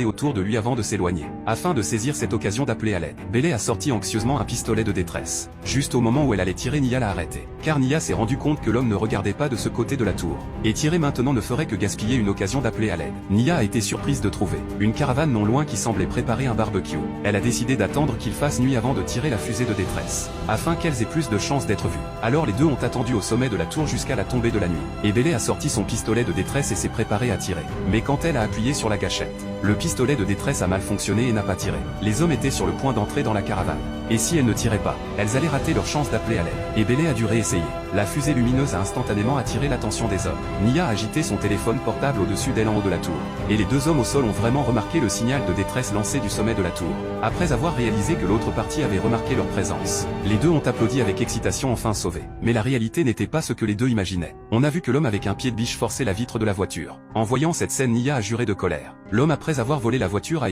autour de lui avant de s'éloigner. Afin de saisir cette occasion d'appeler à l'aide, Bailey a sorti anxieusement un pistolet de détresse. Juste au moment où elle allait tirer, Nia l'a arrêté. Car Nia s'est rendu compte que l'homme ne regardait pas de ce côté de la tour. Et tirer maintenant ne ferait que gaspiller une occasion d'appeler à l'aide. Nia a été surprise de trouver une caravane non loin qui semblait préparer un barbecue. Elle a décidé d'attendre qu'il fasse nuit avant de tirer la fusée de détresse, afin qu'elles aient plus de chances d'être vues. Alors les deux ont attendu au sommet de la tour jusqu'à la tombée de la nuit. Et Bailey a sorti son pistolet de détresse et s'est préparée à tirer. Mais quand elle a appuyé sur la gâchette, le pistolet de détresse a mal fonctionné et n'a pas tiré. Les hommes étaient sur le point d'entrer dans la caravane. Et si elles ne tiraient pas, elles allaient rater leur chance d'appeler à l'aide. Et Bailey a dû réessayer. La fusée lumineuse a instantanément attiré l'attention des hommes. Nia a agité son téléphone portable au-dessus d'elle en haut de la tour. Et les deux hommes au sol ont vraiment remarqué le signal de détresse lancé du sommet de la tour. Après avoir réalisé que l'autre partie avait remarqué leur présence, les deux ont applaudi avec excitation, enfin sauvés. Mais la réalité n'était pas ce que les deux imaginaient. On a vu que l'homme avec un pied de biche forçait la vitre de la voiture. En voyant cette scène, Nia a juré de colère. L'homme, après avoir volé la voiture, a